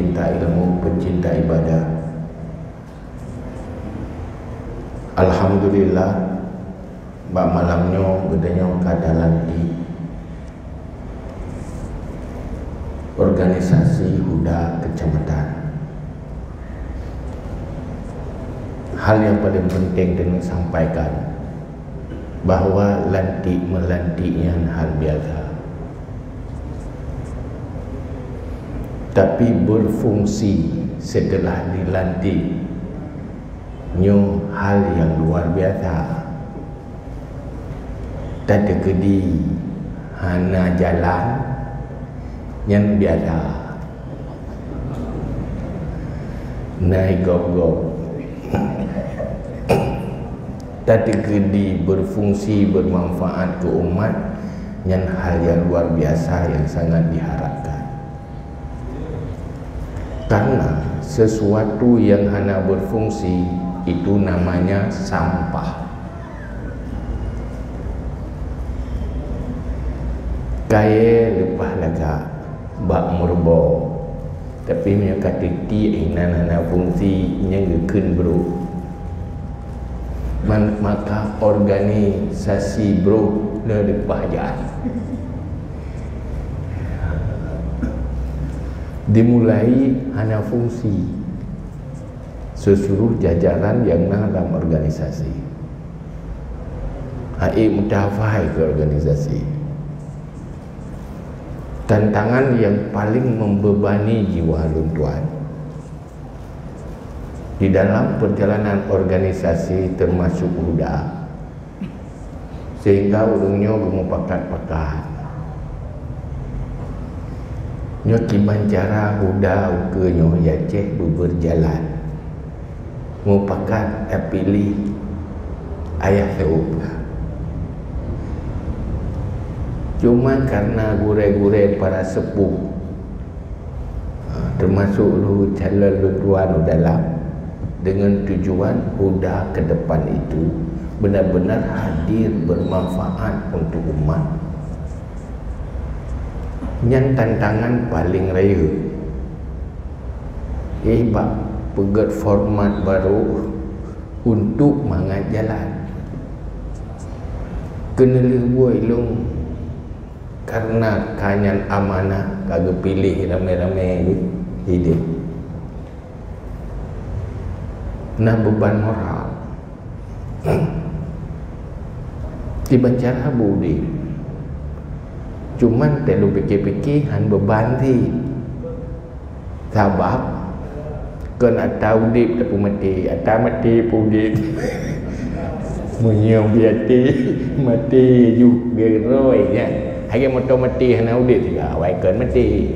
pencinta ilmu, pencinta ibadah. Alhamdulillah, bak malamnya bedanya keadaan di organisasi Huda Kecamatan. Hal yang paling penting dengan sampaikan bahawa lantik melantiknya hal biasa, tapi berfungsi setelah dilantik nyo hal yang luar biasa. Tak ada kedi hana jalan yang biasa naik gop-gop. Tak ada kedi berfungsi bermanfaat ke umat yang hal yang luar biasa yang sangat diharapkan. Karena sesuatu yang hanya berfungsi itu namanya sampah. Kaya lepas laga bak merbo, tapi punya kata ti inan hana fungsi yang gekun bro. Maka organisasi bro le lepas jalan. Dimulai hanya fungsi seluruh jajaran yang dalam organisasi. Mutafahai ke organisasi. Tantangan yang paling membebani jiwa luntuan di dalam perjalanan organisasi termasuk Huda, sehingga ulungnya gemupakat-pakat nyo kiban cara Huda uke nyo ya cek berjalan mupakat pilih ayah seupa. Cuma karena gure-gure para sepuh termasuk lu calon lutuan dalam dengan tujuan Huda ke depan itu benar-benar hadir bermanfaat untuk umat. Yang tantangan paling raya bak pegat format baru untuk mangat jalan. Kena lebuai long karena kanyan amanah kagak pilih rame-rame hidup. Nah beban moral dibacara budi. Cuman terlalu fikir-fikir han beban ti sebab kena tahu dip tapi mati atau mati pudip menyong biati mati juga roy ya. Hari motor mati hana udip juga wai ken mati.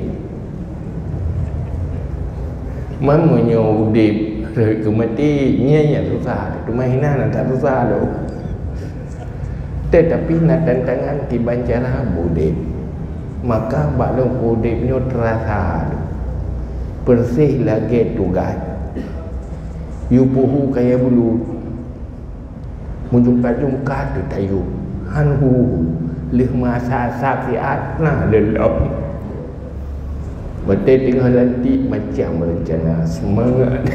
Menyong udip ke mati nya susah. Cuma hina tak susah doh. Tetapi nak tantangan tiban cara budip, maka balong budipnya terasa bersih lagi tugas yupuhu kaya bulu mujung-jungka tu tayu hanhu lih masa sakiat nah lelom betul tengah lantik macam berencana semangat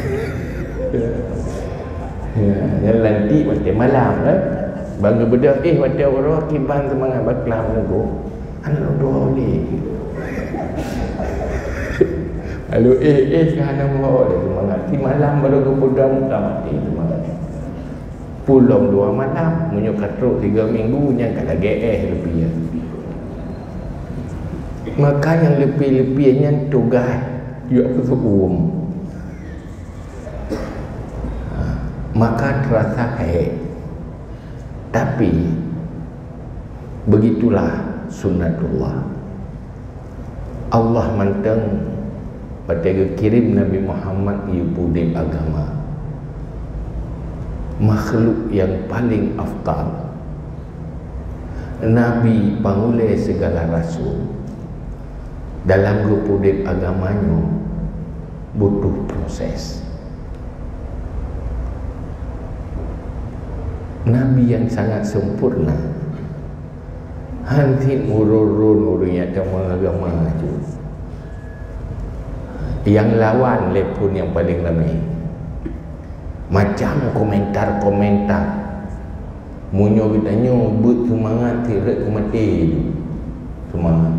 ya lantik macam malam lah bangga bedah macam orang kiban semangat baklam nunggu anak doa ni lalu kerana mau dia semangat di malam baru ke pudam tak mati semangat pulang 2 malam menyukat teruk 3 minggu yang kata lebih ya. Maka yang lebih-lebihnya tugas yuk kesukum maka terasa tapi begitulah sunnatullah. Allah manteng pada kirim Nabi Muhammad ibudib agama makhluk yang paling afdal. Nabi pangule segala rasul dalam ibudib agamanya butuh proses. Nabi yang sangat sempurna hantin urun-urunnya sama agama itu Yang lawan lepun yang paling ramai. Macam komentar-komentar. Munyo ditanya but semangat tirat ke mati. Semangat.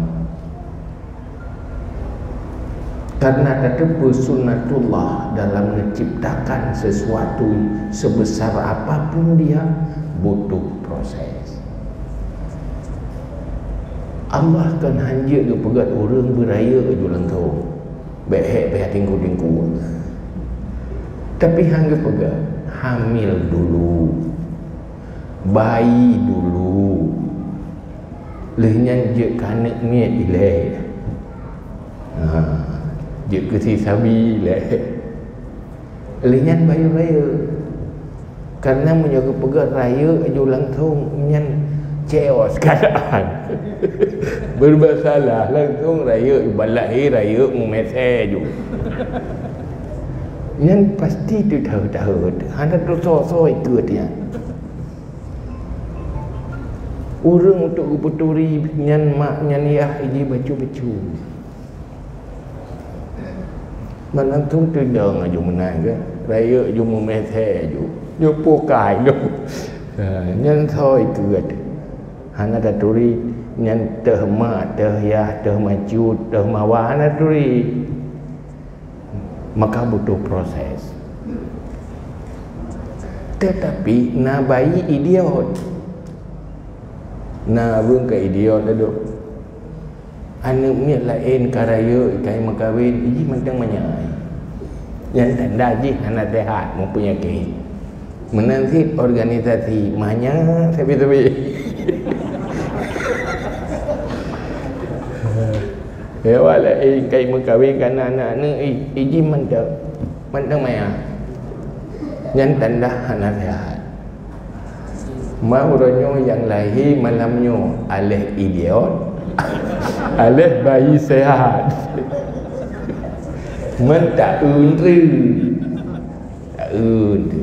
Karena ada sunnatullah dalam menciptakan sesuatu sebesar apapun dia butuh proses. Allah kan hanya ke pegat orang beraya ke jualan kau. Behek tinggu-tinggu. Tapi hanya pegat hamil dulu. Bayi dulu. Lehnya je kanak miat ilai. Je kesi sabi ilai. Lehnya bayi raya. Karena menjaga pegat raya aja ulang tahun nyan ceos keadaan. Bermasalah langsung raya balai raya memesej ju. Nyan pasti tu tahu. Hana tu so ikut dia. Orang untuk kuputuri nyan mak nyan yah ini bacu-bacu. Langsung tu dong aja menang ke. Raya ju memesej ju. Nyopo kai lu. Nyan so ikut. Hana daturi nyan terhmat, terhyah, termaju, termawa hana daturi. Maka butuh proses. Tetapi na bayi idiot. Na vương ke idiot dah duk. Anu miat lain karaya kai makawin iji mentang manyai. Yang tanda ji hana sehat mempunyai ke. Menanti organisasi manya sepi-sepi. Ya wala kai makawin kan anak ni iji mentang maya. Yang tanda hana sehat. Mauronyo yang lahir malamnyo alih idiot, alih bayi sehat. Men tak undri. Tak undri.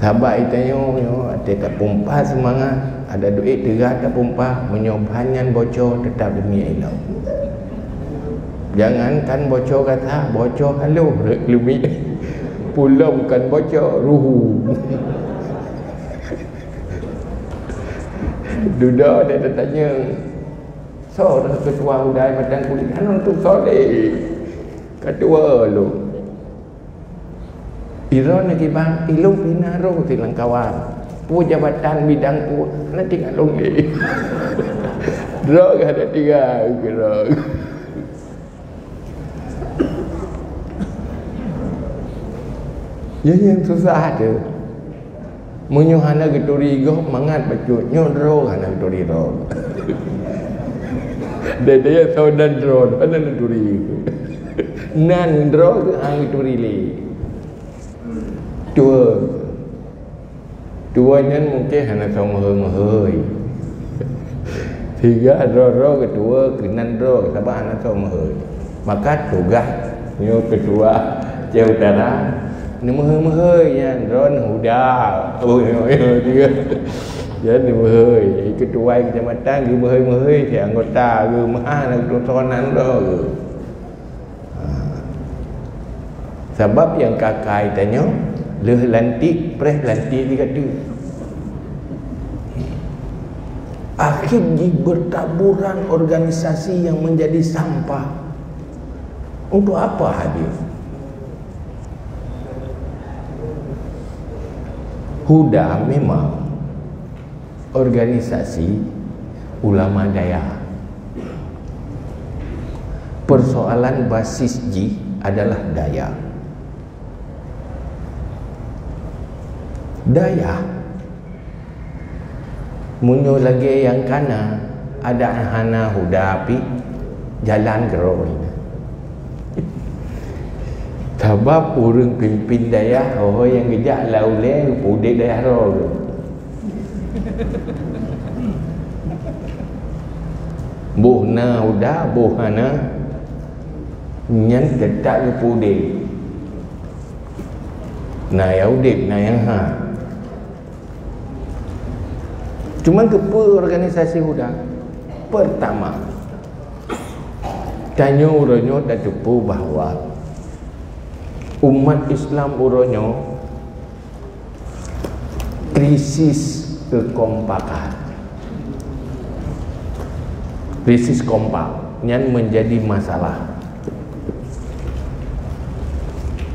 Sahabat itanyo ada tak pompa semangat, ada duit derat tak pompa, menyobanyan bocor tetap demi elok. Jangankan bocor kata, bocor halu lumi. Pulau bukan bocor, ruhu. Duda dia tanya, so dah ketua udai matang kulit kan untuk soleh. Ketua lu. Iron lagi bang, ilung pinaro silang kawan. Pu jabatan bidang pu, nanti kat longi. Drog ada 3 drog. Yang susah ada. Munyo hana geturi go mangat bacut nyodro hana geturi ro. Dia saudan drone hana geturi. Nan dro ke hang geturi le. Duanya mungkin hana sama mahoi. 3 ro kedua kenan ro sabah hana sama mahoi. Maka tugas nyo kedua Jauh Utara ni mehoi yan ron huda dia jadi mehoi ketua kecamatan dia mehoi si anggota ke mahal nak tonan dah sebab yang kakak tanya leh lantik preh lantik dia kata akhirnya bertaburan organisasi yang menjadi sampah. Untuk apa hadir? Huda memang organisasi ulama daya. Persoalan basis ji adalah daya. Daya munyo lagi yang kana ada hana huda api jalan geroi. Sebab orang pimpin daya orang yang gejak lauleh pudik daya roh. Buhna udah buhana nyan detak ke pudik. Nah ya udik nah yang ha. Cuma kepa organisasi udah pertama Tanya uronyo tak tepu bahawa umat Islam uronyo krisis kekompakan, krisis kompak yang menjadi masalah.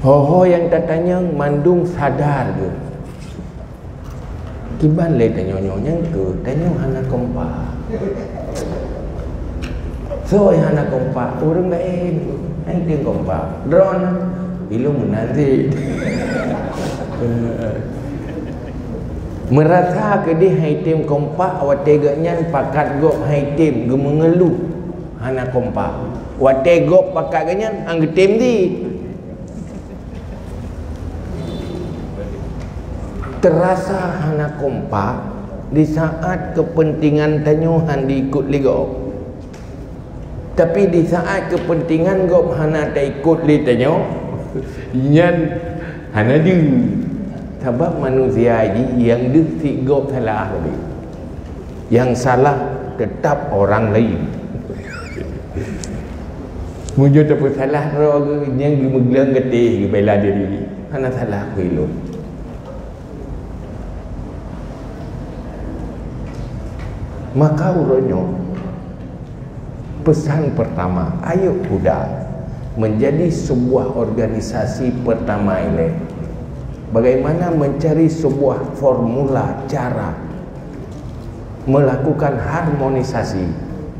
Ho yang tak tanya mandung sadar ke kiban le tanya nyonya ke tanya hana kompak. So hana kompak orang lain ai dia kompak drone ilmu nanti merasa ke di hai tim kompak awak tegaknya pakat gop hai tim gemengeluh hana kompak awak tegok pakat ganyan ang tim di terasa hana kompak di saat kepentingan tanyuhan diikut ligop, tapi di saat kepentingan gop hana tak ikut li tanyo nyan hana di sebab manusia ini yang di gop salah tadi, yang salah tetap orang lain. Mujur tak salah roh yang gemeglang getih bela diri hana salah kuilo. Maka uronyo pesan pertama, ayo Huda menjadi sebuah organisasi pertama ini. Bagaimana mencari sebuah formula cara melakukan harmonisasi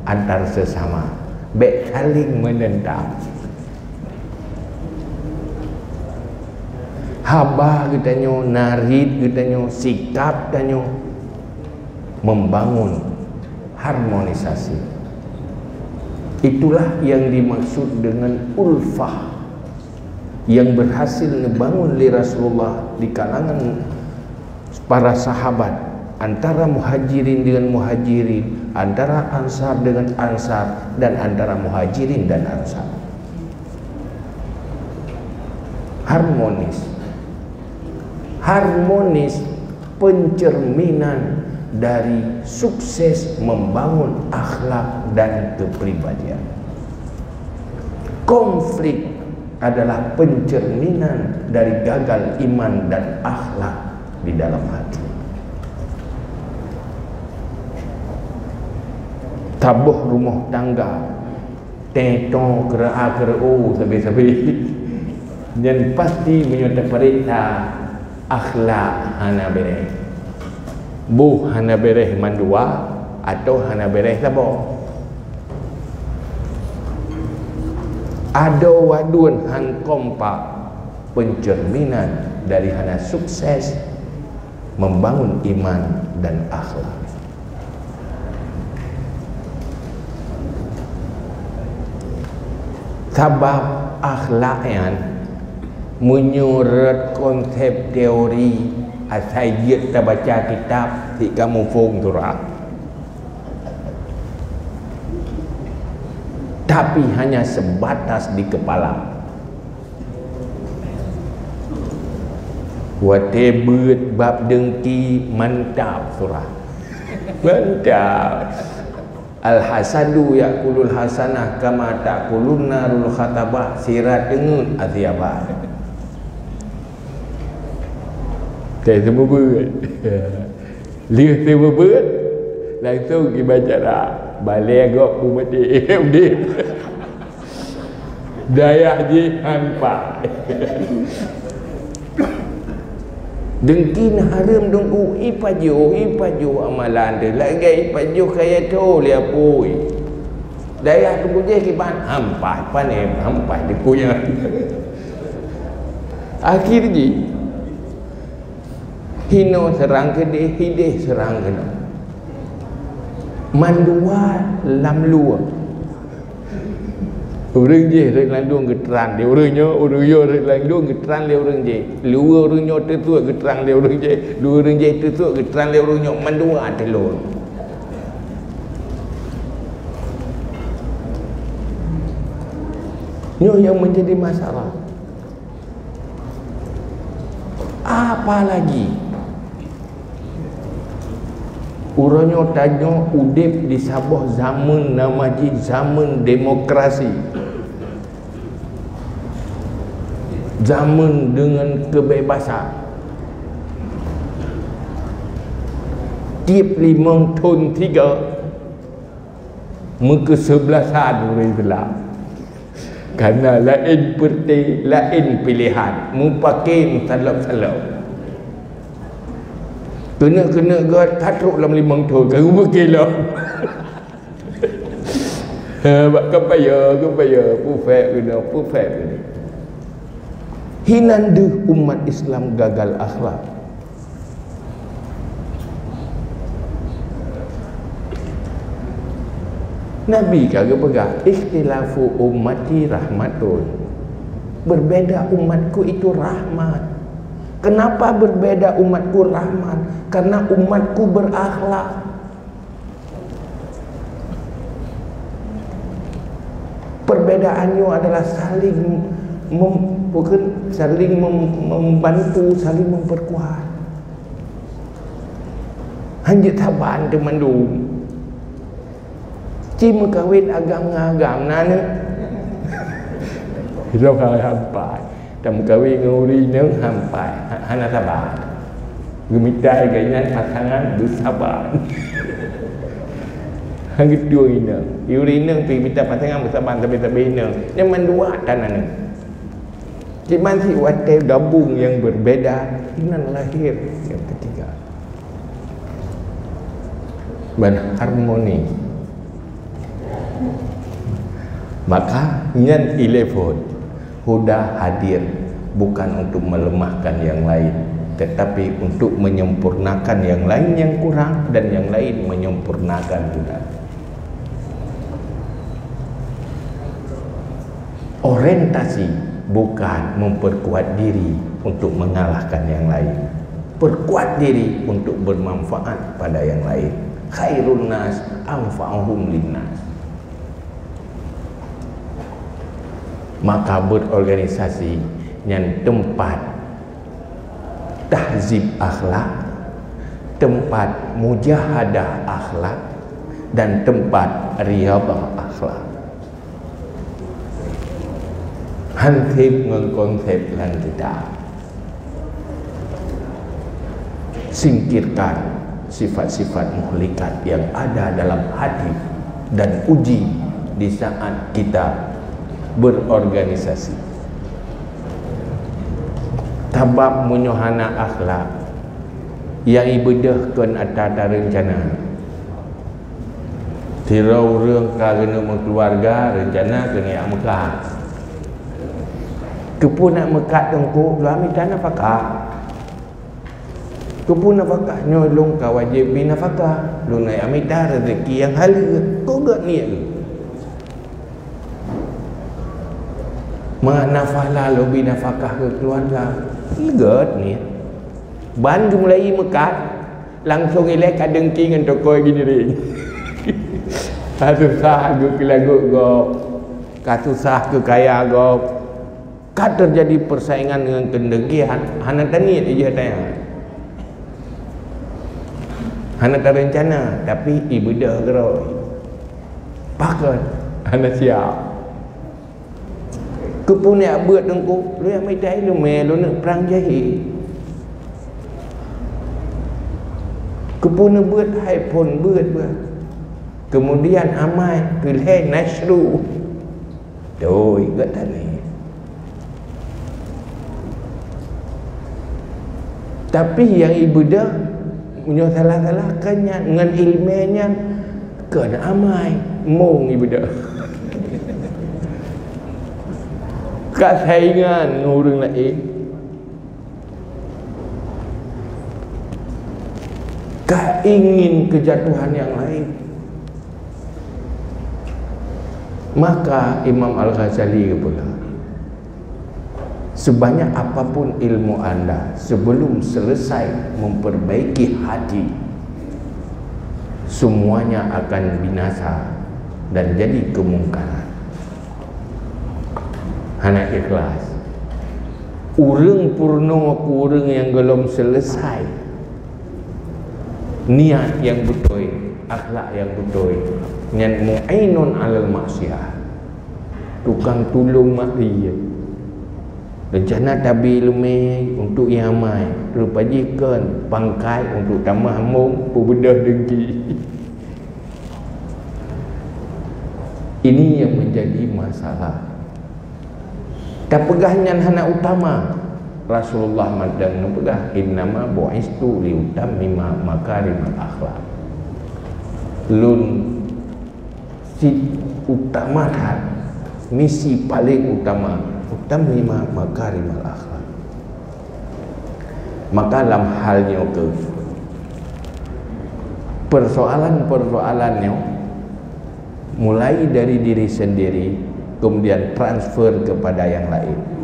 antar sesama, baik saling menentang. Haba katanya, narid katanya, sikap katanya, membangun harmonisasi. Itulah yang dimaksud dengan ulfah yang berhasil membangun li Rasulullah di kalangan para sahabat, antara muhajirin dengan muhajirin, antara ansar dengan ansar, dan antara muhajirin dan ansar. Harmonis pencerminan dari sukses membangun akhlak dan kepribadian. Konflik adalah pencerminan dari gagal iman dan akhlak di dalam hati. Tabuh rumah tangga, tetong kera-kera sabi-sabi, dan pasti menyertai perintah akhlak hana bereh. Bu hana bereh mandua atau hana bereh tabo. Ada wadun han kompak pencerminan dari hana sukses membangun iman dan akhlak. Sebab akhlak yang menyurat konsep teori asal dia tak baca kitab si kamu fung turah, tapi hanya sebatas di kepala. Wate beut bab dengki mantap surah, mantap. Al-hasadu yakulul hasanah kama takulun narul khatabah, sirat dengun aziabah. Saya semua beut. Lihat semua beut, langsung pergi baca dah. Balik agak umati dia. Daya je hampa. Dengkin haram dengku ipaju amalan dia. Lagi ipaju kaya tu dia pui. Daya tunggu je kiban hampa, panem hampa dia punya. Akhirnya hino serang ke dia, hidih serang ke dia. Mandua lamlua. Orang je rek landung geterang dia orangnya, orangnya rek landung geterang dia orang je. Dua orangnya tertua geterang dia orang je. Dua orang je tertua geterang dia orangnya. Mandua telur. Ini yang menjadi masalah. Apa lagi? Urangnya tanya udip di Sabah zaman namaji zaman demokrasi, zaman dengan kebebasan. Tiap 5 tahun 3 muka 11an orang Islam. Karena lain parti, lain pilihan, mu pakai salap-salap. Kena gat katruk dalam 5 tahun kau berkilo. Kepaya perfect kena. Hinanda umat Islam gagal akhlak. Nabi kagak pegang ikhtilafu ummati rahmatun. Berbeda umatku itu rahmat. Kenapa berbeda umatku rahmat? Karena umatku berakhlak. Perbedaannya adalah saling membantu, saling memperkuat. Hanya taban temandu. Cima kawin agam-agam nana. Hidup kali hampai. Tam kawin nguri neng hampai. Hana sabar. Gemitai gayanya pasangan bersabar. Hangit dua ina. Yuri neng pergi minta pasangan bersabar tapi neng. Yang mendua tanah neng. Cuma si watai gabung yang berbeda. Ini lahir yang ketiga. Berharmoni. Maka nyan 11 Huda hadir bukan untuk melemahkan yang lain, tetapi untuk menyempurnakan yang lain yang kurang dan yang lain menyempurnakan juga. Orientasi bukan memperkuat diri untuk mengalahkan yang lain, perkuat diri untuk bermanfaat pada yang lain. Khairun nas anfa'uhum linnas. Maka berorganisasi yang tempat tahzib akhlak, tempat mujahadah akhlak, dan tempat riyadhah akhlak. Hansip mengkonsep lan kita singkirkan sifat-sifat muhlikat yang ada dalam hati dan uji di saat kita berorganisasi. Tabab menyohana akhlak yang ibadahkan atas rencana. Tirau rương kerana keluarga rencana kena Mekah. Kepun nak Mekah tengku lu ambil tanah nafkah. Kepun nafkah nyolong kau wajib nafkah. Lu nak ambil rezeki yang halal. Kau gak niat. Nafala lebih nafkah ke keluarga. Igat ni. Ban ke mulai Mekah langsung ilek kadengki dengan toko gini ring. Susah ke lagu go. Susah ke kaya go. Kad terjadi persaingan dengan kendengki hana tani dia tanya. Hana tak rencana tapi ibadah geroi. Pakai hana siap. Kepunya buat dengku lu yang mai dai lu lu nak perang jahil. Kepunya buat hai pun buat. Kemudian amai pilih nasru. Doi kat tani. Tapi yang ibadah punya salah-salah kanya dengan ilmunya kena amai mung ibadah. Kesaingan orang lain, keingin kejatuhan yang lain. Maka Imam Al-Ghazali pula, sebanyak apapun ilmu anda, sebelum selesai memperbaiki hati, semuanya akan binasa dan jadi kemungkaran. Anak ikhlas. Urang purno aku urang yang belum selesai niat yang betul, akhlak yang betul, yang mu'inun alal maksiat, tukang tolong maksiat. Rencana tabi lumai untuk yang amai, terpajikan pangkai untuk tamah mung perbedah dengki. Ini yang menjadi masalah. Tak pegahnya hana utama. Rasulullah madang pegah innama bu'istu liutammima makarimal akhlak. Lun si utama misi paling utama utammima makarimal akhlak. Maka dalam halnya ke persoalan-persoalannya mulai dari diri sendiri kemudian transfer kepada yang lain.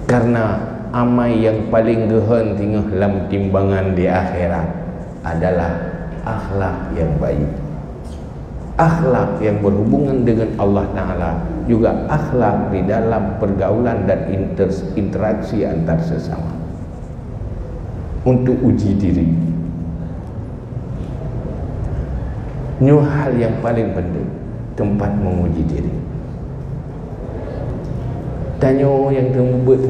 Karena amai yang paling gehen tinggal dalam timbangan di akhirat adalah akhlak yang baik, akhlak yang berhubungan dengan Allah Ta'ala, juga akhlak di dalam pergaulan dan interaksi antar sesama untuk uji diri. Ini hal yang paling penting, tempat menguji diri. Tanya yang terbut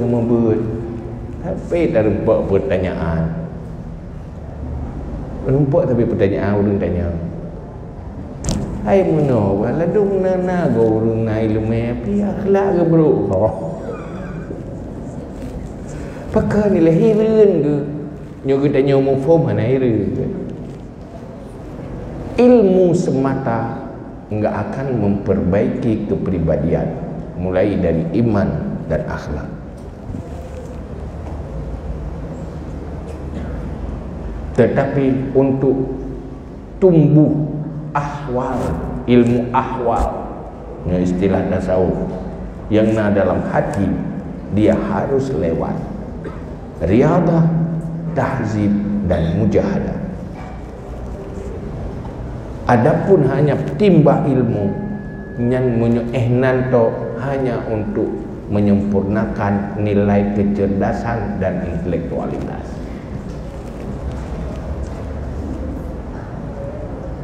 tapi tak rempak pertanyaan. Rempak tapi pertanyaan orang tanya. Hai meno wala dong nana go urang nai lume pi akhlak ke bro. Pakar ni lahirin ke? Nyo kita tanya mu form hanai ke? Ilmu semata enggak akan memperbaiki kepribadian, mulai dari iman dan akhlak. Tetapi untuk tumbuh ahwal, ilmu ahwal, istilah tasawuf yang dalam hati, dia harus lewat riadah, tahzib dan mujahadah. Adapun hanya timba ilmu yang menyoehnan to hanya untuk menyempurnakan nilai kecerdasan dan intelektualitas.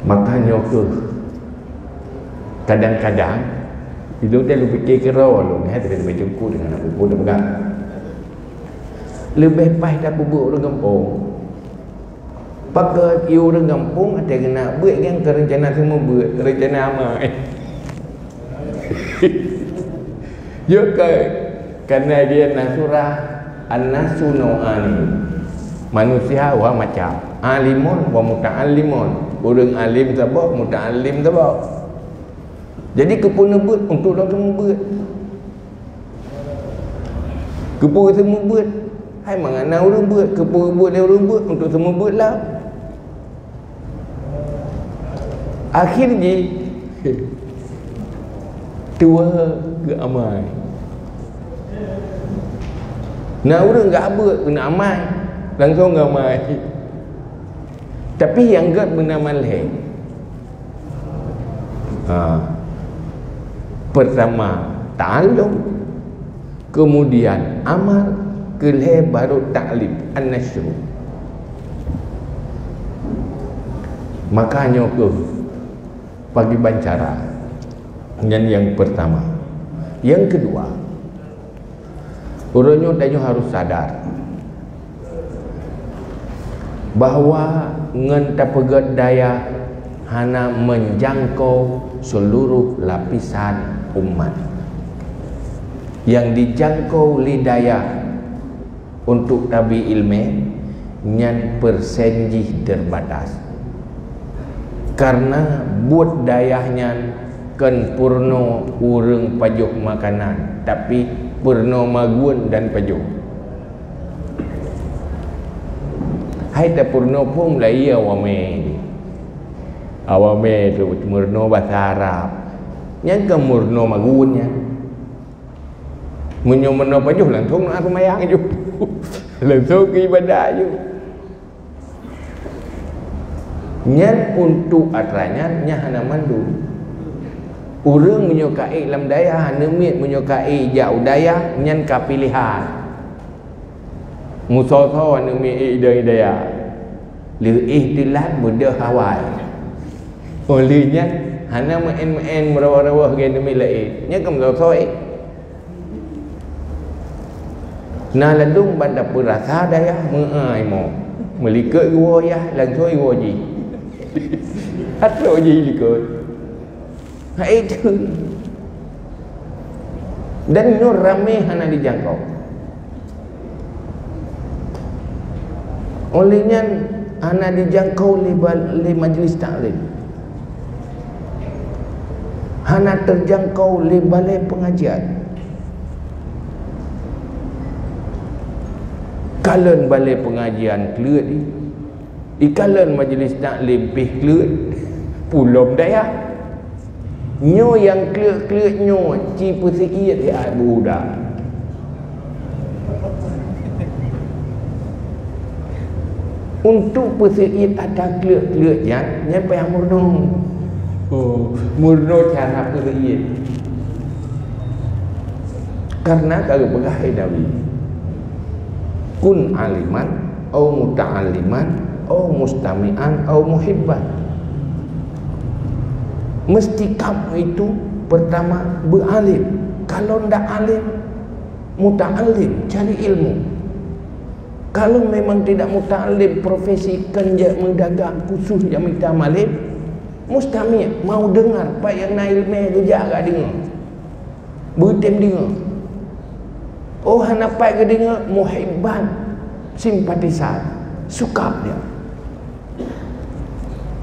Makanya ke kadang-kadang hidup dia lebih fikir kira lu ni tapi lebih cukup dengan aku pun pegang. Lebih baik dah bubuk orang kampung. Pakai iu orang kampung ada kena buat yang rencana semua buat rencana amai. Ya karena dia nasurah an-nasu nau'ani. Manusia wa macam alimun wa muta'allimun. Orang alim sabak, muta'allim sabak. Jadi kepuna buat untuk orang semua buat. Kepuna semua buat. Hai mangana orang buat, kepuna buat dia orang buat untuk semua buatlah. Akhirnya tua ke amai. Nah orang enggak buat kena amai. Langsung enggak amai. Tapi yang gak bernama leh. Pertama ta'allum, kemudian amal, keleh baru ta'lim, an-nasyru. Makanya ke bagi bancara yang pertama. Yang kedua, orangnya harus sadar bahawa ngentapegat daya hana menjangkau seluruh lapisan umat. Yang dijangkau lidaya untuk tabi ilmu nyan persenjih terbatas. Karena buat dayahnya kan purno urang pajuk makanan, tapi purno magun dan pajuk. Hai tak purno pun mulai awame. Awame tu murno bahasa Arab. Yang ke murno magunnya. Menyomono pajuh langsung nak semayang je. Langsung ke ibadah je. Nyan untuk atranya nya hana mandu. Urang menyukai lam daya, nemit menyukai jauh daya, nyan ka pilihan. Musoso nemit daya. Li ihtilat mudah hawai. Olehnya hana main-main merawah-rawah gaya demi lain. Nya kam soi. Na ladung banda perasa daya mengai mo. Melikut gua ya langsung gua ji. Atau ji likut. Ha itu. Dan nur ramai hana dijangkau. Olehnya hana dijangkau li majlis taklim. Hana terjangkau li balai pengajian. Kalen balai pengajian kelut ni. Ikalan majlis taklim pih kelut. Pulom daya. Nyo yang kelut-kelut nyo ci persikit ya budak. Untuk persikit ada kelut-kelut nyampe yang murno. Oh, murno cara persikit. Karena kalau bergahai Nabi kun aliman au muta'alliman au mustami'an au muhibban. Mesti kamu itu pertama beralim. Kalau ndak alim, muta'allim, cari ilmu. Kalau memang tidak muta'allim, profesi kerja mendagang khusus yang minta malim, mustami' mau dengar pak yang na ilmu kerja agak dengar. Bertem dengar. Oh hanapai ke dengar muhibban, simpatisan, suka dia.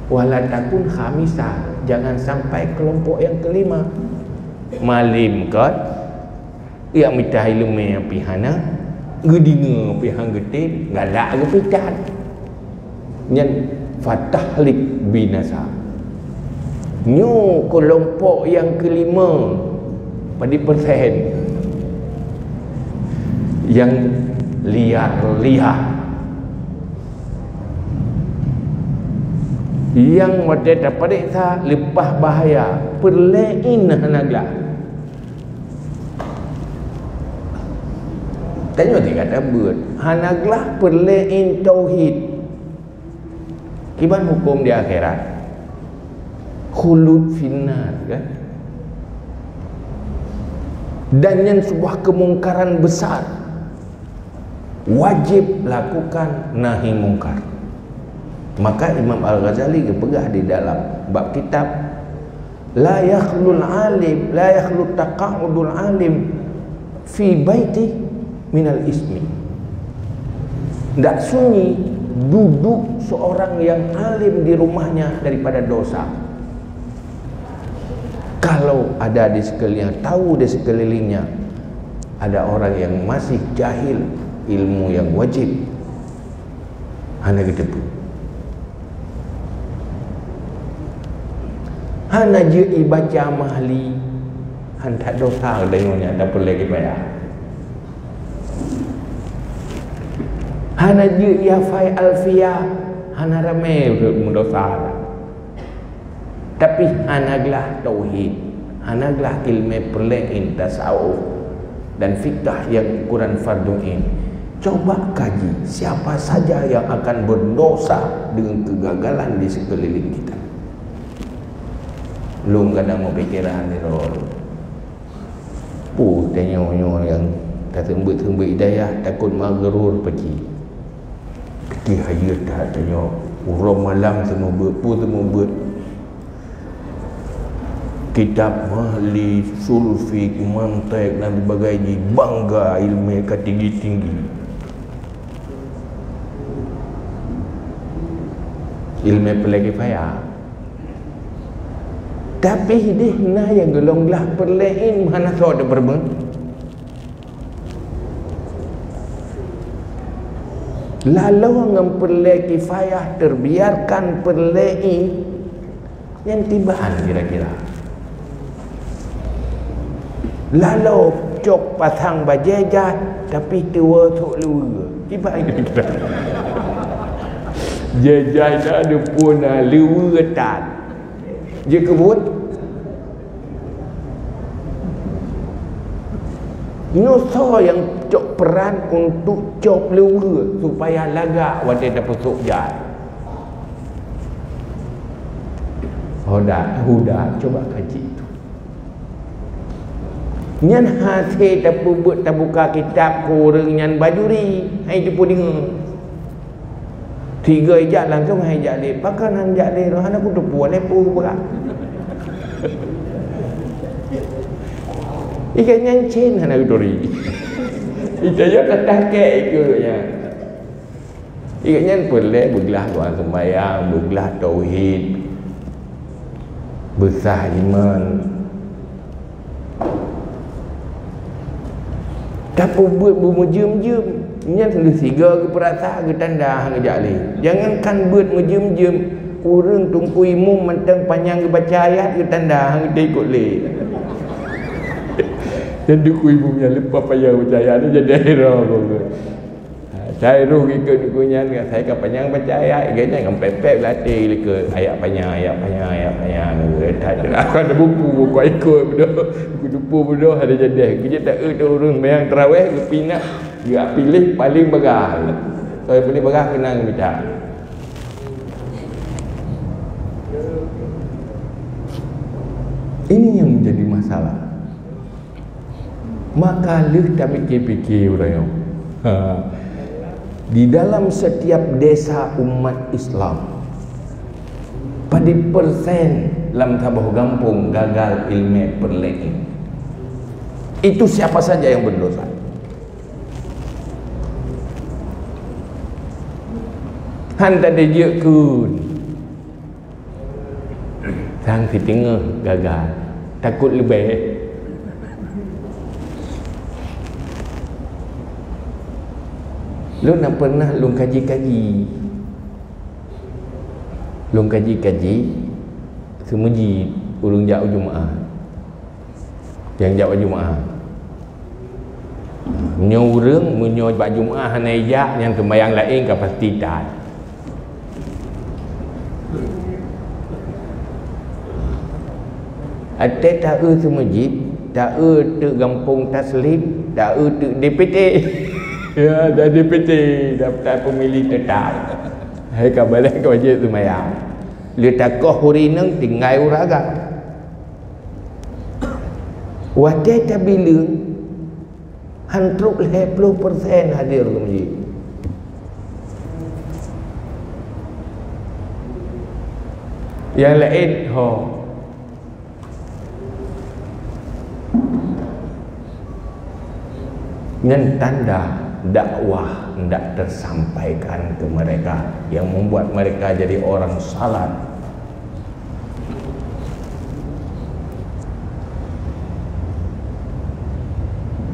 Walatakun khamisah, jangan sampai kelompok yang kelima malim kot yang minta ilmu yang pihana gedinga pihang getih galak ke picat nyen fatahlik binasa. Nyu kelompok yang kelima pada persen yang liar yang wada dapat sa lepas bahaya perlein hanagla. Tanya dia kata buat hanagla perlein tauhid. Kiban hukum di akhirat khulud finnar kan. Dan yang sebuah kemungkaran besar wajib lakukan nahi mungkar. Maka Imam Al-Ghazali pegah di dalam bab kitab la yakhlul alim la yakhlu taqa'udul alim fi baiti minal ismi. Tidak sunyi duduk seorang yang alim di rumahnya daripada dosa. Kalau ada di sekelilingnya, tahu di sekelilingnya ada orang yang masih jahil ilmu yang wajib, hana kita pun hana je baca mahli hantar dosa dengannya tak perlu lagi bayar. Hana je fai alfiyah hana ramai dosa. Tapi hanaglah tauhid, hanaglah ilmu perlein tasawuf dan fikah yang ukuran fardu'in. Coba kaji siapa saja yang akan berdosa dengan kegagalan di sekeliling kita. Belum kadang mau pikiran ni rol. Tanya-nyo yang tak tembik-tembik hidayah takut maghrur pergi. Pergi hayat dah tanya. Urang malam semua buat, semua buat. Kitab mahli, sulfik, mantek dan sebagainya. Bangga ilmu yang tinggi-tinggi. Ilmu pelagi payah. Tapi dia nah yang gelonglah perlein mana so ada berben. Lalu ngam perle kifayah terbiarkan perlein yang tibaan kira-kira. Lalu cok pasang bajajat tapi tua tok luar. Tibaan kira-kira. Jajat ada pun luar tan. Dia kebut Nusa yang cok peran untuk cok lewa supaya lagak wadah dapat sok jat. Huda coba kaji itu. Nyan hati tapu buat tabuka kitab kurang nyan bajuri. Hai tu pun dengar. 3 ijak langsung hai ijak le. Pakanan ijak le rohan aku tu puan lepu berat. Ikan nyan cin hana dori. Ijak tak kek ikutnya. Ikan nyan pelak bergelah doa sembahyang, bergelah tauhid, besar iman. Tapi buat bermejum-jum, nyan sendiri siga ke perasa ke tanda hang ajak le. Jangankan buat mejum-jum, urang tungku imum mentang panjang ke baca ayat ke tanda hang ikut le. Dan duku imumnya lepas payah baca ayat tu jadi hero kau. Saya roh ikut dukunya dengan saya kan panjang baca ayat, gaya dengan pepek latih ke ayat panjang. Tak ada buku ikut betul. Buku tupu betul ada jadi. Kita tak ada orang yang terawih ke pindah, dia pilih paling bagah. Saya pilih bagah kena minta. Ini yang menjadi masalah. Maka lu tak fikir-fikir orang. Di dalam setiap desa umat Islam pada persen dalam tabah kampung gagal ilmu perlek. Itu siapa saja yang berdosa. Hanta dia kun sang si tengah gagal takut lebih. Lu nak pernah lu kaji-kaji semuji urung jauh Jumaat yang jauh Jumaat menyorang menyoy bak Jumaat hanaya yang sembahyang lain ke pasti tak ada tak semuji tak tu gampung taslim tak tu DPT. Ya, dah DPT, daftar pemilih tetap. Hai kabalan ke wajib semayang. Dia takoh hurinang tinggal uraga. Wadai tak bilang hantruk 50% hadir ke masjid. Yang lain, dengan tanda dakwah tidak tersampaikan ke mereka yang membuat mereka jadi orang salat.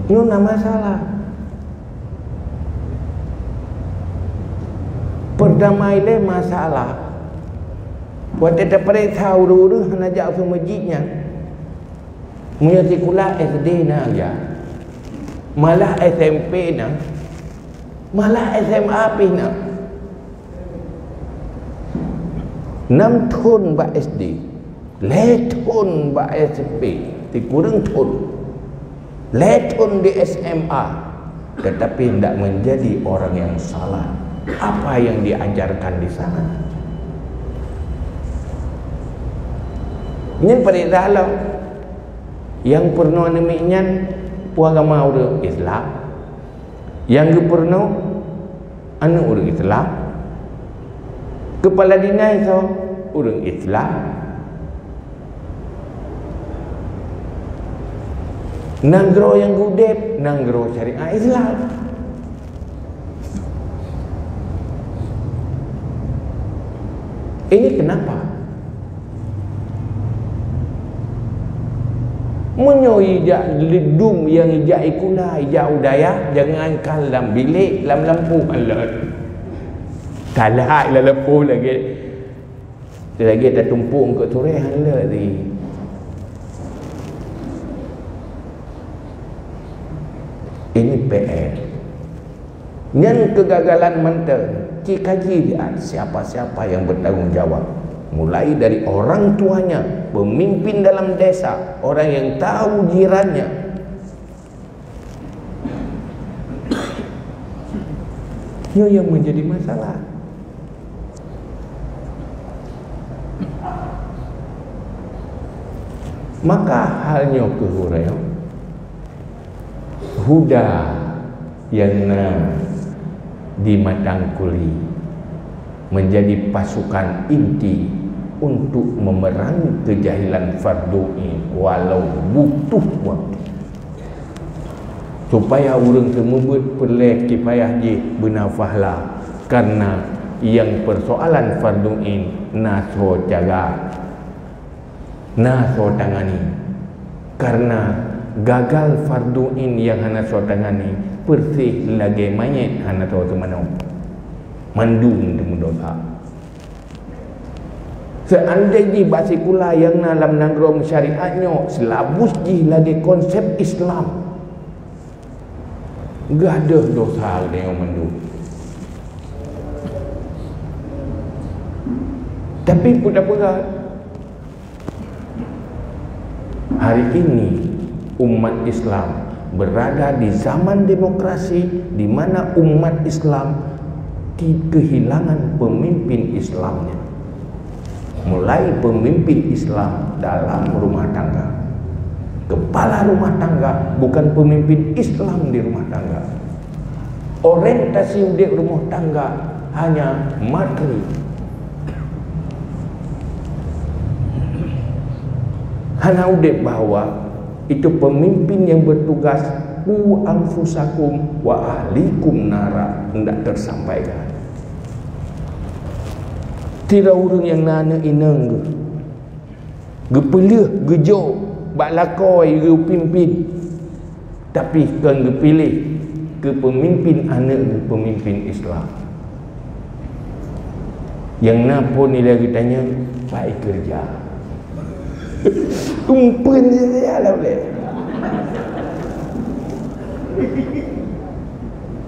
Itu nama masalah. Perdamaian masalah. Buat kita periksa uru-uru hanya jauh masjidnya. Punya sekolah SD nak aja. Malah SMP nak, malah SMA pina. 6 tahun bak SD, 5 tahun bak SMP, kurang tahun, 5 tahun di SMA, tetapi tidak menjadi orang yang salah. Apa yang diajarkan di sana? Ini perintah Allah yang pernah namanya agama orang Islam yang pernah anak orang Islam kepala dinas itu orang Islam nanggro yang gudep nanggro syariah Islam. Ini kenapa? Menyoijak ledum yang ijak ikula ijak udaya jangan kalam bilik lam lampu alat kalah ila lampu lagi tak tumpuk ke tureh hala ni. Ini PR dengan kegagalan mental kaji lihat siapa-siapa yang bertanggungjawab mulai dari orang tuanya, pemimpin dalam desa, orang yang tahu jirannya. Ini yang menjadi masalah. Maka halnya ke huraya huda yang di Matangkuli menjadi pasukan inti untuk memerangi kejahilan fardu'in walau butuh waktu, supaya orang tersebut perlu kifayah je bernafahlah, karena yang persoalan fardu'in naso jaga, naso tangani. Karena gagal fardu'in yang hana so tangani persih lagi mayat hana so temano mandung temu dosa. Seandainya basikula yang dalam nangrom syariatnya selabus ji lagi konsep Islam, gak ada dosa dia mandung. Tapi pula hari ini umat Islam berada di zaman demokrasi di mana umat Islam kehilangan pemimpin Islamnya. Mulai pemimpin Islam dalam rumah tangga, kepala rumah tangga bukan pemimpin Islam di rumah tangga. Orientasi di rumah tangga hanya materi. Hana udek bahwa itu pemimpin yang bertugas ku anfusakum wa ahlikum nara hendak tersampaikan. Tidak orang yang nana ineng gepelih gejo bak lakoi ge pimpin, tapi kan gepilih ke pemimpin anak pemimpin Islam yang napun nilai kitanya baik kerja tumpen dia lah boleh.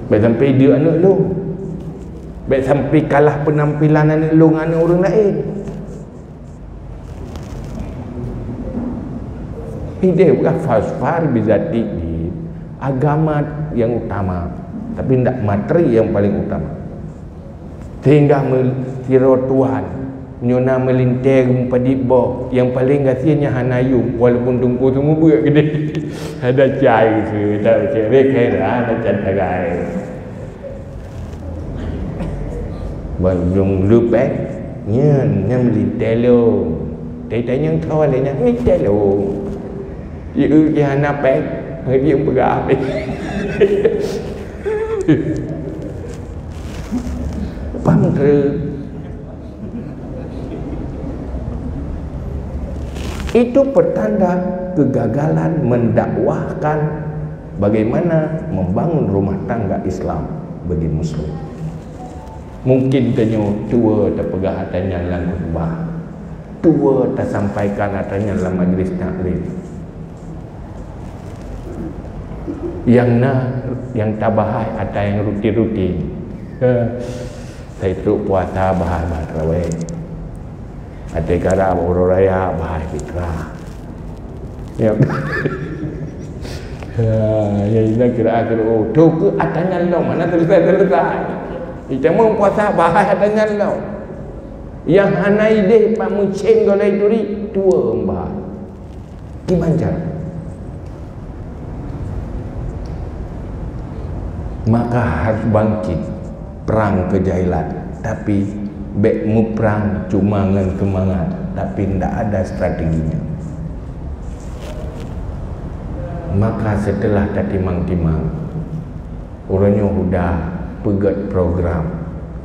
Baik sampai dia anak lu, baik sampai kalah penampilan anak lu dengan anak orang lain. Ide bukan fasfar bizati di agama yang utama, tapi tidak materi yang paling utama. Sehingga kira Tuhan nyona melintir padibok yang paling kasihannya hanayum walaupun tungku semua buat gede ada cai ke tak cewek kira ada cantagai belum lupa nya melintir lo tanya kau alenya melintir lo iu ya napek dia berapa pamre. Itu pertanda kegagalan mendakwahkan bagaimana membangun rumah tangga Islam bagi Muslim. Mungkin tanya tua tak pegah hatanya dalam khutbah, tua tak sampaikan hatanya dalam majlis taklim. Yang tak bahas ada yang rutin-rutin. Saya teruk puasa bahas tarawih. Ada kara orang raya bahas fitrah. Ya. Ya ini kira oh tu ke atanya lo mana selesai. Kita mau puasa bahas atanya lo. Yang hanai deh pak mucin golai turi tua mbah. Gimana cara? Maka harus bangkit perang kejahilan, tapi bekmu perang cuma dengan semangat, tapi tidak ada strateginya. Maka setelah tak timang-timang, orangnya sudah pegat program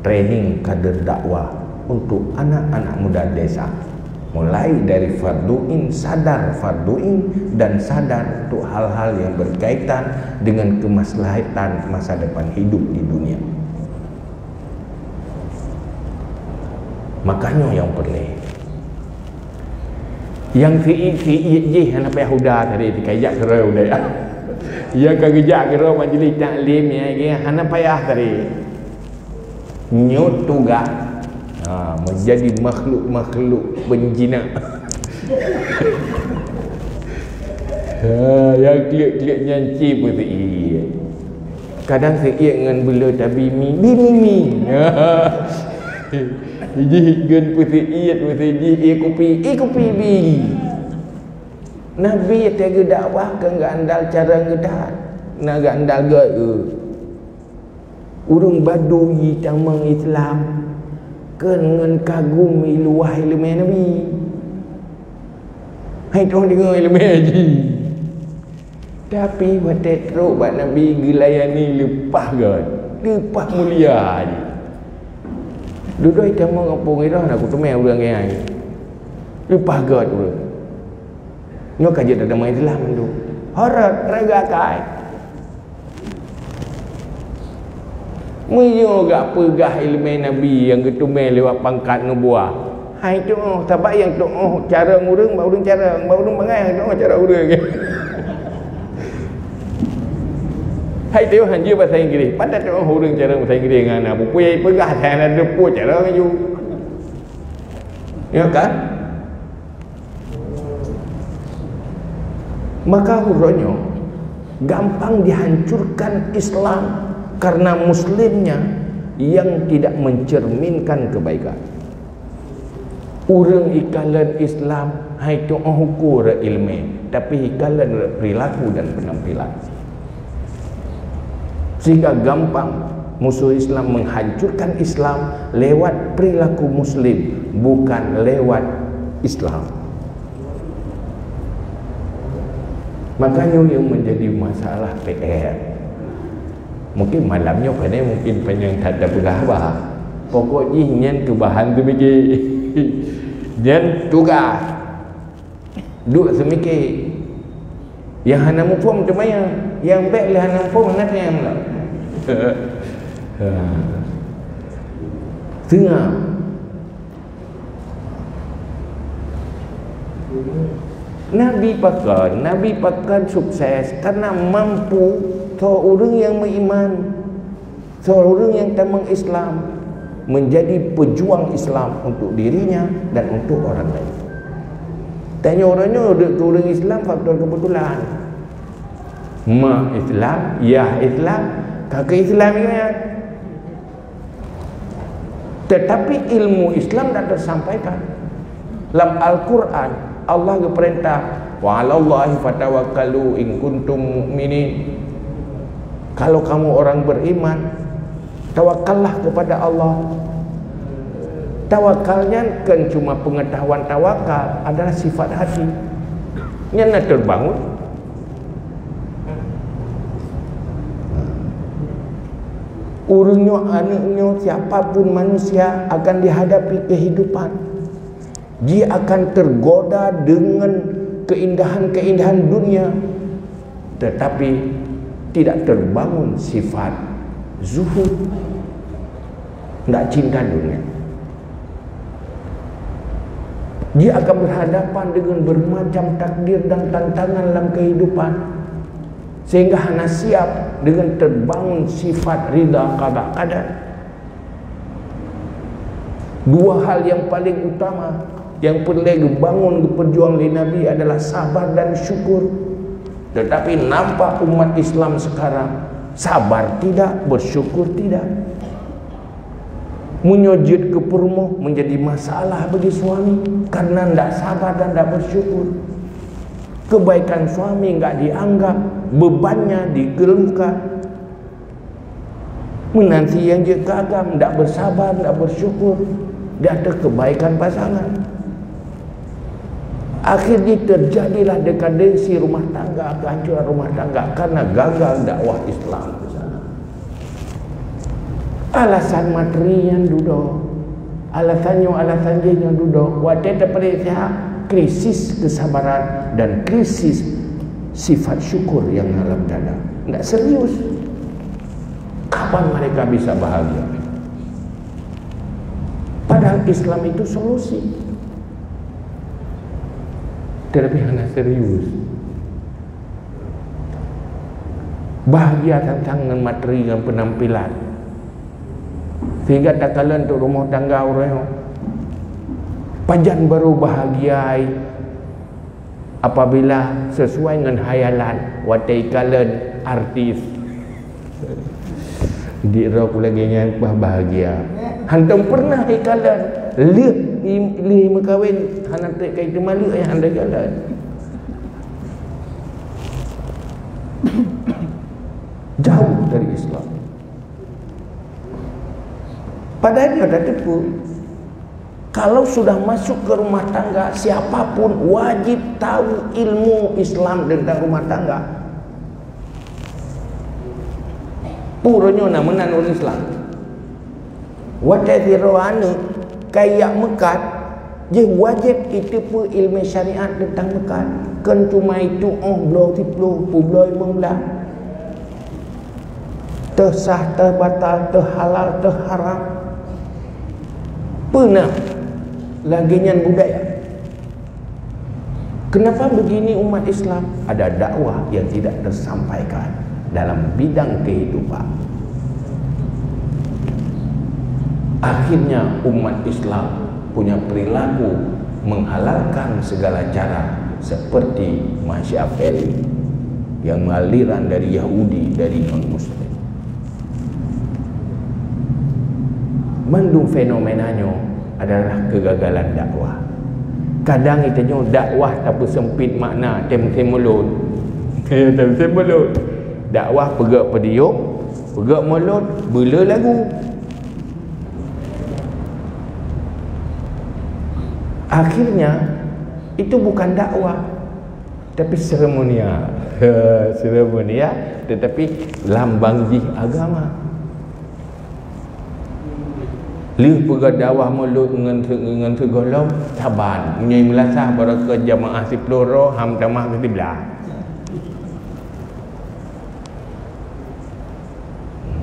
training kader dakwah untuk anak-anak muda desa, mulai dari fardu'in, sadar fardu'in, dan sadar untuk hal-hal yang berkaitan dengan kemaslahatan masa depan hidup di dunia. Makanya yang perlu yang si je anak Yahuda tadi dikajak kerau dah ya kagejak kerau majlis taklim ya anak payah tadi nyut tugas menjadi makhluk penjina yang klik nyanci pun si kadang si dengan bela tapi mi Iji gen putih iat putih ji kopi bi. Nabi tiga dakwah ke andal cara ngedat nak andal ke urung badui tamang Islam ke dengan kagum luah ilmu Nabi. Hai tu dengar ilmu haji. Tapi watet teruk buat Nabi gelayani lepas kan. Lepas mulia je. Duduk itu mau ngapung itu nak kutumai orang yang lepas God tu. Nyo kaji tak main Islam tu. Horat raga kai. Munyo gak pegah ilmu Nabi yang ketumai lewat pangkat nubuah. Hai tu sebab yang tu cara ngurung bau urang cara bangai tu cara urang. Hai tu hanya bahasa Inggeris. Pada tu urang cara bahasa Inggeris dengan anak buku yang pegah sana depu cara ngaju. Ya kan? Maka hurufnya gampang dihancurkan Islam karena muslimnya yang tidak mencerminkan kebaikan. Urang ikalan Islam hai tu ukur ilmu tapi ikalan perilaku dan penampilan. Sehingga gampang musuh Islam menghancurkan Islam lewat perilaku muslim bukan lewat Islam. Makanya yang menjadi masalah PR mungkin malamnya pada mungkin panjang tak ada berapa pokoknya nyen tu bahan tu mikir nyen tugas duk semikir yang hana mufum tu maya yang baik lah hana mufum nak yang lah tengah Nabi pakai sukses karena mampu seorang yang beriman, seorang yang tamang Islam menjadi pejuang Islam untuk dirinya dan untuk orang lain. Tanya orangnya orang Islam faktor kebetulan. Islam, ya Islam, kakak Islam ya. Tetapi ilmu Islam tak tersampaikan. Dalam Al-Quran Allah berperintah wa 'alallahi fatawakkalu in kuntum mu'minin. Kalau kamu orang beriman, tawakallah kepada Allah. Tawakalnya kan cuma pengetahuan tawakal adalah sifat hati. Nya nak terbangun. Urungnya, anaknya, siapapun manusia akan dihadapi kehidupan. Dia akan tergoda dengan keindahan-keindahan dunia, tetapi tidak terbangun sifat zuhud, tidak cinta dunia. Dia akan berhadapan dengan bermacam takdir dan tantangan dalam kehidupan, sehingga hanya siap dengan terbangun sifat ridha qada qadar. Dua hal yang paling utama yang perlu dibangun perjuangan Nabi adalah sabar dan syukur. Tetapi nampak umat Islam sekarang sabar tidak, bersyukur tidak. Menyujud ke perumuh menjadi masalah bagi suami karena tidak sabar dan tidak bersyukur. Kebaikan suami tidak dianggap, bebannya dikeluhkan. Menanti yang dia kagam, tidak bersabar, tidak bersyukur di atas kebaikan pasangan. Akhirnya terjadilah dekadensi rumah tangga, kehancuran rumah tangga karena gagal dakwah Islam ke sana. Alasan materinya duduk, alasan dia duduk. Waktu daripada krisis kesabaran dan krisis sifat syukur yang dalam dada. Tidak serius. Kapan mereka bisa bahagia? Padahal Islam itu solusi. Tetapi hanya serius. Bahagia tentang materi dan penampilan, sehingga tak kala untuk rumah tangga orang pajan baru bahagia apabila sesuai dengan hayalan watai kala artis di rok lagi yang bahagia. Hantam pernah ikalan lihat li makawin hanat kai itu malu yang anda jalan Jauh dari Islam. Padahal dia dah tipu. Kalau sudah masuk ke rumah tangga, siapapun wajib tahu ilmu Islam tentang rumah tangga. Puranya nama orang Islam. Wajib rohani kayak mekat, je wajib itu pun ilmu syariat tentang mekat. Kan cuma itu belah tiploh, belah membelah. Tersah, terbatal, terhalal, terharam. Pernah lagian budaya. Kenapa begini umat Islam? Ada dakwah yang tidak tersampaikan dalam bidang kehidupan. Akhirnya umat Islam punya perilaku menghalalkan segala cara seperti Machiavelli yang aliran dari Yahudi, dari non-Muslim. Mandung fenomenanya adalah kegagalan dakwah. Kadang itanya dakwah tapi sempit makna, tem-tem mulut. Tem-tem mulut. Dakwah pegak pediuk, pegak mulut, bela lagu. Akhirnya itu bukan dakwah tapi seremonial. Seremonial tetapi lambang jih agama. Lih pegak dakwah mulut dengan segolong taban menyai melasah barakah jamaah si peloro ham tamah ke sebelah.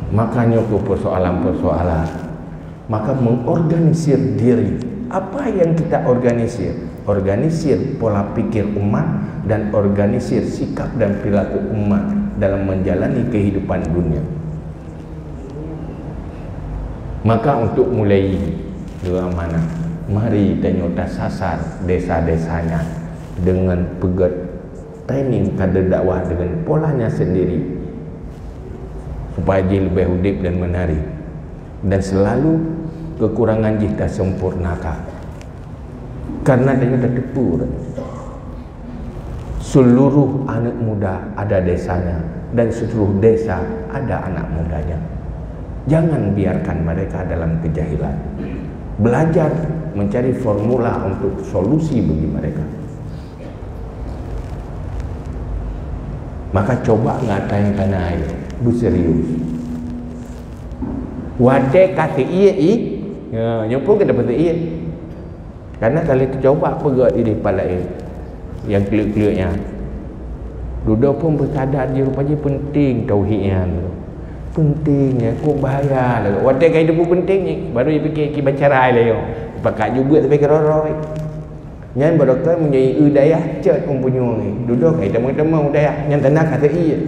Makanya ke persoalan-persoalan, maka mengorganisir diri. Apa yang kita organisir? Organisir pola pikir umat dan organisir sikap dan perilaku umat dalam menjalani kehidupan dunia. Maka untuk mulai dua mana, mari tanya sasar desa-desanya dengan pegat training kader dakwah dengan polanya sendiri supaya dia lebih hidup dan menarik, dan selalu kekurangan kita sempurnakan. Karena dia dah tipu. Seluruh anak muda ada desanya dan seluruh desa ada anak mudanya. Jangan biarkan mereka dalam kejahilan. Belajar mencari formula untuk solusi bagi mereka. Maka coba ngatain tanah air, berserius. Wadai kata iya yang pun kita dapat iya. Karena kalau kita coba pegat di depan lain yang klik-kliknya, duduk pun bersadar dia rupanya penting tauhidnya. Pentingnya kok bahaya lah. Wadai kata pun penting ni, baru dia fikir kita baca rai lah yo. Pakai juga tapi keroroi. Nyan barokah menjadi udayah cet mempunyai ni. Duduk kata teman-teman udayah yang tanah kata iya.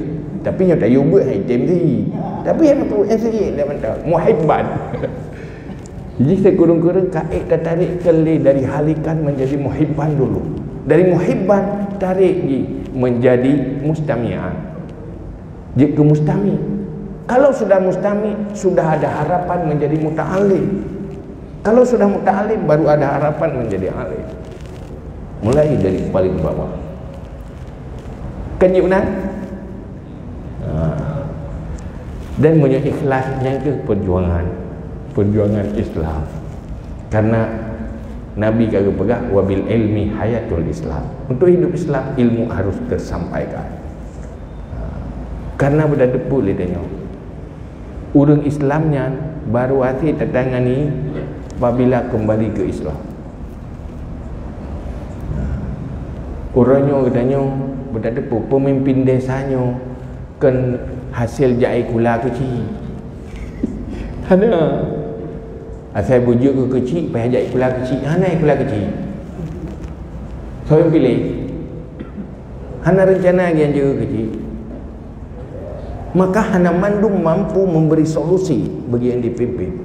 Tapi yang tak yubut hai tem ni. Tapi yang tu yang sikit dia mentah muhibban. Jadi sekurang-kurang kait tertarik kali dari halikan menjadi muhibban dulu. Dari muhibban tarik menjadi mustami'an. Jadi ke mustami. Kalau sudah mustami, sudah ada harapan menjadi muta'alim. Kalau sudah muta'alim, baru ada harapan menjadi alim. Mulai dari paling bawah. Kan Yunan? Dan punya ikhlasnya itu perjuangan Islam. Karena Nabi kata pegang wabil ilmi hayatul Islam. Untuk hidup Islam, ilmu harus tersampaikan. Karena berdepu lidahnya. Urang Islamnya baru hati tertangani apabila kembali ke Islam. Orangnya katanya berdepu pemimpin desanya kan hasil jahit kula kecil. Ada asal bujuk ke kecil payah jahit kula kecil. Hana kula kecil. Saya pilih. Hana rencana yang jaga kecil. Maka hana mandum mampu memberi solusi bagi yang dipimpin.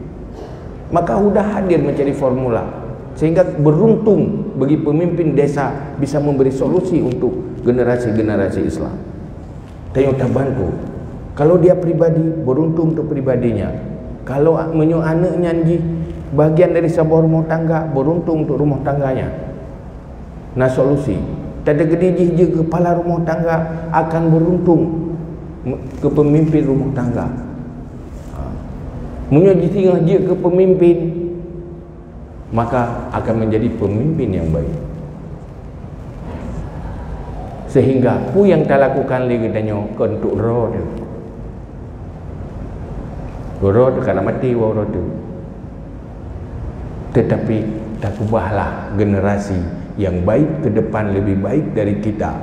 Maka sudah hadir mencari formula sehingga beruntung bagi pemimpin desa bisa memberi solusi untuk generasi-generasi Islam. Tengok bantu. Kalau dia pribadi, beruntung untuk pribadinya. Kalau menyu anaknya bagian dari sebuah rumah tangga, beruntung untuk rumah tangganya. Nah solusi. Tak ada gedijih je kepala rumah tangga akan beruntung ke pemimpin rumah tangga. Munyo ditinggal dia ke pemimpin, maka akan menjadi pemimpin yang baik. Sehingga pu yang tak lakukan lagi tanya untuk roh dia. Roh tu kalau mati roh tu. Tetapi tak ubahlah generasi yang baik ke depan lebih baik dari kita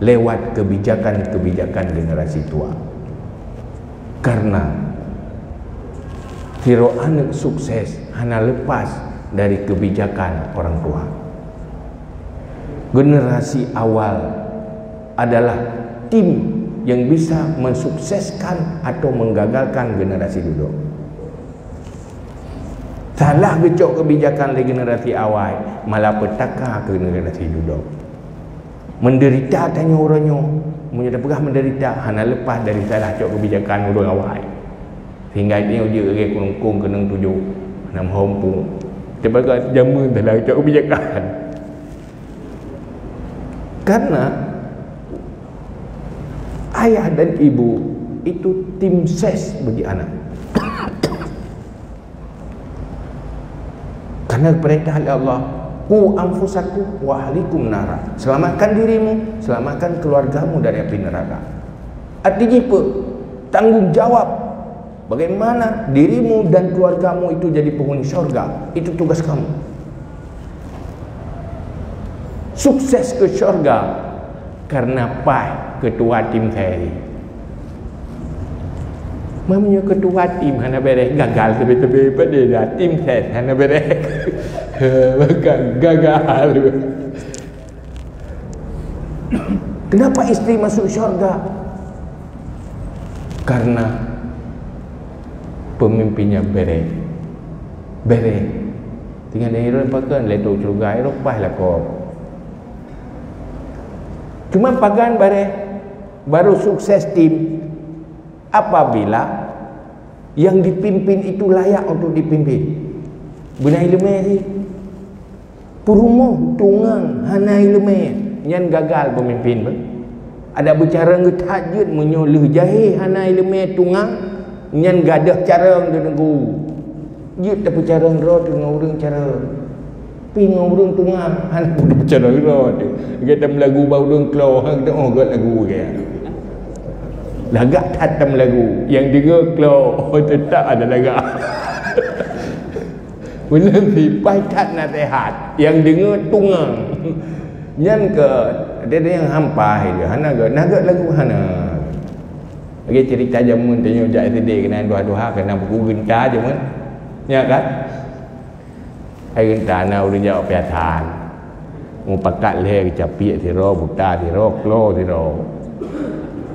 lewat kebijakan-kebijakan generasi tua. Karena tiro anak sukses hanya lepas dari kebijakan orang tua. Generasi awal adalah tim yang bisa mensukseskan atau menggagalkan generasi duduk. Salah gecok kebijakan dari generasi awal, malah petaka ke generasi duduk. Menderita tanya orangnya, punya dah pernah menderita, hanya lepas dari salah cok kebijakan orang awal. Sehingga dia lagi kulungkung kena tujuh, enam hompung. Terbagai jamun dalam cok kebijakan. Karena ayah dan ibu itu tim ses bagi anak. Karena perintah Allah, ku anfusakum wa ahlikum nara. Selamatkan dirimu, selamatkan keluargamu dari api neraka. Artinya apa? Tanggung jawab bagaimana dirimu dan keluargamu itu jadi penghuni syurga. Itu tugas kamu. Sukses ke syurga karena pai ketua tim saya ni. Mamanya ketua tim hana berek gagal tebe-tebe pada dah tim set hana berek. Bukan gagal. Kenapa isteri masuk syurga? Karena pemimpinnya berek. Berek. Tinggal dia hero pakan leto syurga Eropah lah kau. Cuma pagan baru sukses tim apabila yang dipimpin itu layak untuk dipimpin. Benar ilmu sih. Perumoh tungang hana ilmu yang gagal pemimpin. Ada bicara ngetajud menyuluh jahe hana ilmu tungang yang gadah cara de neguru. Dia tak bicara roh dengan orang cara pingau urung tungang hana budak cara roh tu. Kita melagu bau urung keluar hang tu oh god lagu ke. Lagak tatam lagu yang dengar keluar oh tetap ada lagak. Benar si paitat nasihat yang dengar tungang. Nyan ke dia yang hampa dia hana ke naga lagu hana. Lagi cerita jamun tanya jak sedih kena dua-dua kena buku gentar je mun. Ya kan? Hai gentar na urang jawab piatan. Mu pakat le capik si ro buta si ro klo si ro.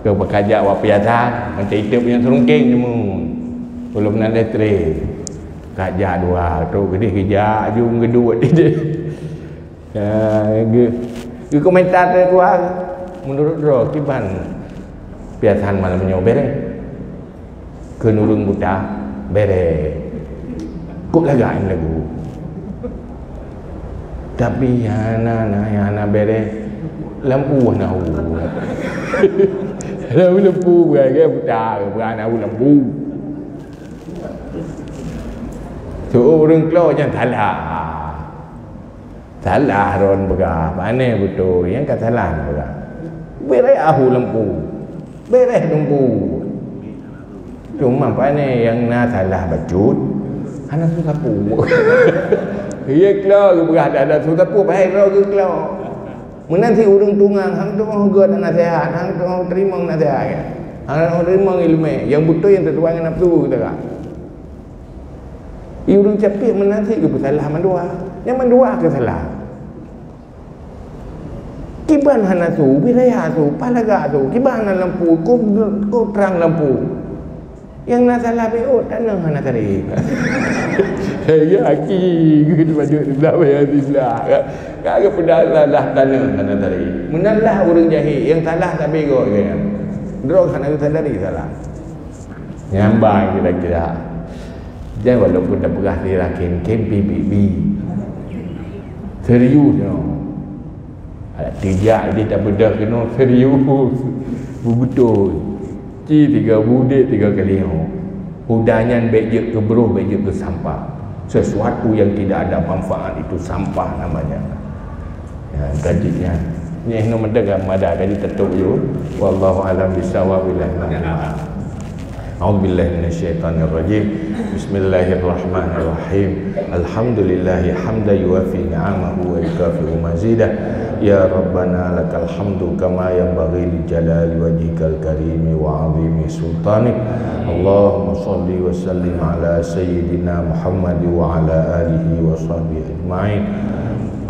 Ke bekajak wa piatan macam itu punya serungking je mun. Belum nak letre. Kajak dua tu gede kerja jung gedua dia. Ke komentar dia dua. Menurut ro kiban piatan malam nyo bere. Ke nurung buta bere. Kok lagain lagu. Tapi yana bere lampu na u. Lampu bukan buta bukan lampu. Tu orang keluar macam salah ron begah mana betul yang kata salah begah beres ahu lampu beres lampu cuma mana yang nak salah bacut anak tu sapu ia keluar ke begah ada tu sapu baik roh ke keluar menanti urang tungang hang tu mau god nasihat hang tu mau terima nasihat hang mau terima ilmu yang betul yang tertuang nafsu kita kan. Iurang capik menanti ke salah mandua. Yang mandua ke salah. Kiban hana tu, biraya tu, palaga tu, kiban hana lampu, ko terang lampu. Yang nak salah beot tanang hana tadi. Ya aki gitu baju sebelah bayar sebelah. Kagak pedah lah tanang hana tadi. Menalah urang jahil yang salah tak bego kan. Drog hana sadari salah. Nyambang kira-kira. Jangan walaupun dah berah dirakin PBB serius no. Ada tijak dia tak bedah kena serius betul. tiga budik, tiga keliru. Udanyan baik je ke beruh, baik je ke sampah. Sesuatu yang tidak ada manfaat itu sampah namanya. Ya, kajinya. Ni no mendengar mada kaji tetuk je. Wallahu alam bisawab. A'udzubillahi minasyaitonir rajim. Bismillahirrahmanirrahim. Alhamdulillahi hamdan yuwafi ni'amahu wa yukafi'u mazidah. Ya Rabbana lakal hamdu kama yanbaghi li jalali wajhikal karimi wa 'azimi sultanik. Allahumma shalli wa sallim ala sayyidina Muhammad wa ala alihi wa sahbihi ajma'in.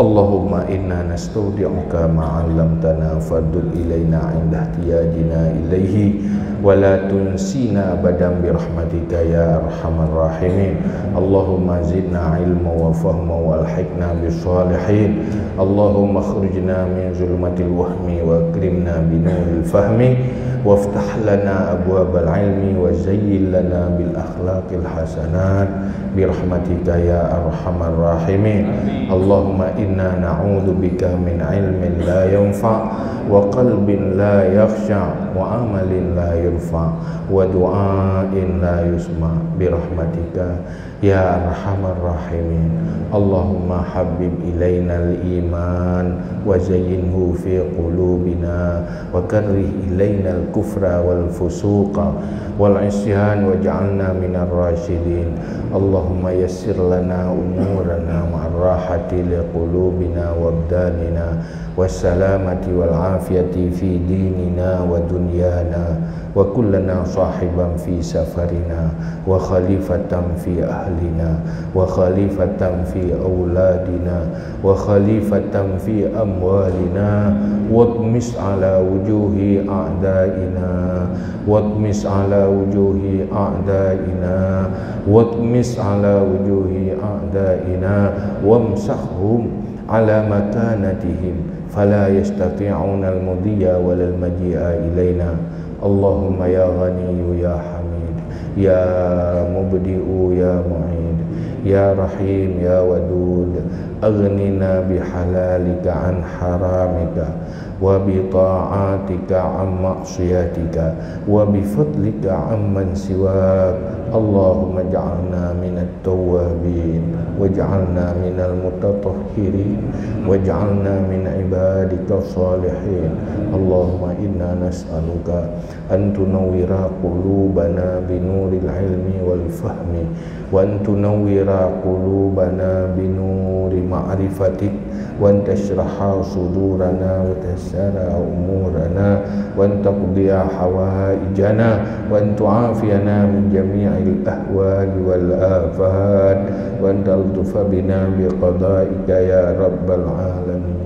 Allahumma inna nastaudi'uka ma 'allamtana fadul ilaina 'inda ihtiyajina ilaihi wa la tunsina abadan bi rahmatika ya arhamar rahimin. Allahumma zidna ilma wa fahma wa alhiqna bis salihin. Allahumma akhrijna min zulmatil wahmi wa akrimna bi nuril fahmi waftah lana abwabal ilmi wa zayyin lana bil akhlaqil hasanat bi rahmatika ya arhamar rahimin. Allahumma inna na'udzu bika min ilmin la yanfa wa qalbin la yakhsha wa amalin la yurfa wa du'ain la yusma bi rahmatika ya arhamar rahimin. Allahumma habib ilaina al-iman wa zayyinhu fi qulubina wa karrih ilaina al-kufra wal fusuqa wal isyan waj'alna minar rasyidin. Allahumma yassir lana umurana ma'ar rahati li qulubina wa abdanina wassalamati wal afiyati fi dinina wa dunyana wa kullana sahiban fi safarina wa khalifatan fi ahlina wa khalifatan fi auladina wa khalifatan fi amwalina watmis ala wujuhi a'daina watmis ala wujuhi a'daina watmis ala wujuhi a'daina wamsahhum ala makanatihim fala yastati'una al-mudhiya wal maji'a ilaina. Allahumma ya ghaniyu ya hamid ya mubdi'u ya mu'id ya rahim ya wadud aghnina bihalalika an haramika wa bi ta'atika an ma'siyatika wa bi fadlika amman siwak. Allahumma ja'alna minat tawwabin waj'alna minal mutatahhirin waj'alna min ibadika salihin. Allahumma inna nas'aluka an tunawwira qulubana binuril ilmi wal fahmi wa an tunawwira qulubana binuri ma'rifatik wa an tashraha sudurana wa tayassara umurana wa an taqdiya hawaijana wa an tu'afiyana min jami'il ahwali wal afat wa an taltufa bina biqada'ika ya rabbal alamin.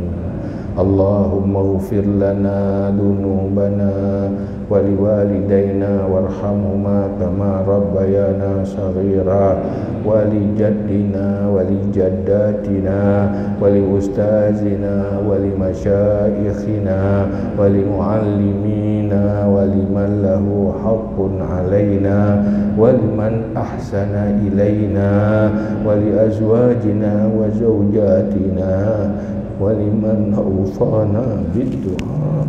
Allahumma ighfir lana dunubana wa liwalidayna warhamhuma kama rabbayana saghira wa li jaddina wa li jaddatina wa li ustazina wa li masyayikhina wa li muallimina wa liman lahu haqqun alaina wa liman ahsana ilaina wa li azwajina wa zawjatina waliman awsana bid-du'a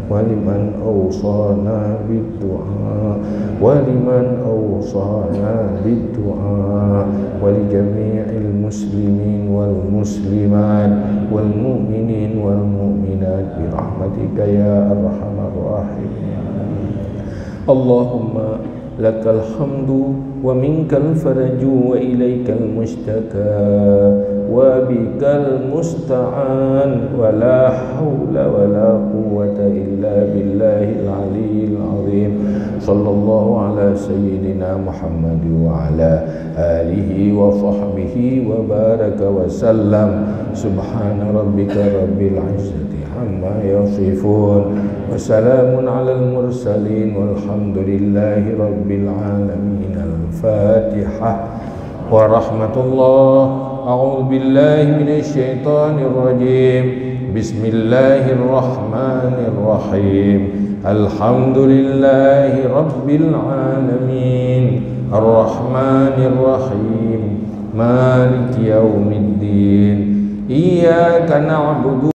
waliman awsana bid-du'a waliman awsana bid-du'a wali jami'il muslimin wal muslimat wal mu'minin wal mu'minat bi rahmatika ya arhamar rahimin. Allahumma lakal hamdu wa minkal faraju wa ilaikal mushtaka wa bikal musta'an wa la hawla wa la quwwata illa billahil aliyyil azim. Sallallahu ala sayyidina Muhammad wa ala alihi wa sahbihi wa baraka wa sallam. Subhana rabbika rabbil izzati amma yasifun wa salamun alal mursalin walhamdulillahi rabbil alamin. Al-Fatihah wa rahmatullah. A'udzu billahi minasy syaithanir rajim. Bismillahirrahmanirrahim. Alhamdulillahi rabbil alamin. Ar-Rahmanir Rahim. Maliki yaumiddin. Iyyaka na'budu